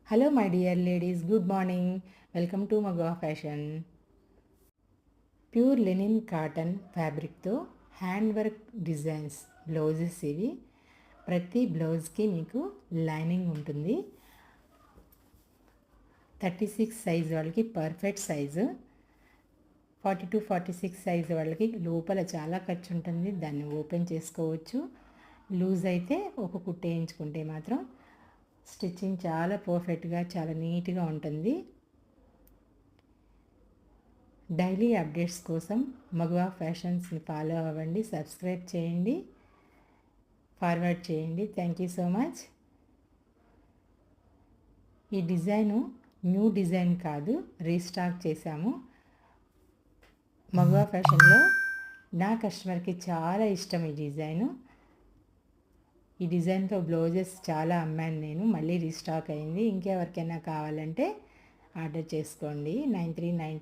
Hello my dear ladies, good morning. Welcome to Magava fashion. Pure linen cotton ఫ్యాబ్రిక్తో hand work designs blouses ఇవి. ప్రతి బ్లౌజ్కి మీకు lining ఉంటుంది. 36 సైజ్ వాళ్ళకి పర్ఫెక్ట్ సైజు, 42-46 సైజ్ వాళ్ళకి లోపల చాలా ఖర్చు ఉంటుంది, దాన్ని ఓపెన్ చేసుకోవచ్చు. లూజ్ అయితే ఒక కుట్టు వేయించుకుంటే మాత్రం స్టిచ్చింగ్ చాలా పర్ఫెక్ట్గా, చాలా నీట్గా ఉంటుంది. డైలీ అప్డేట్స్ కోసం మగవా ఫ్యాషన్స్ని ఫాలో అవ్వండి, సబ్స్క్రైబ్ చేయండి, ఫార్వర్డ్ చేయండి. Thank you so much. ఈ డిజైను న్యూ డిజైన్ కాదు, రీస్టాక్ చేశాము. మగవా ఫ్యాషన్లో నా కస్టమర్కి చాలా ఇష్టం ఈ డిజైను. ఈ డిజైన్తో బ్లౌజెస్ చాలా అమ్మాను నేను, మళ్ళీ రీస్టాక్ అయింది. ఇంకెవరికైనా కావాలంటే ఆర్డర్ చేసుకోండి. 9392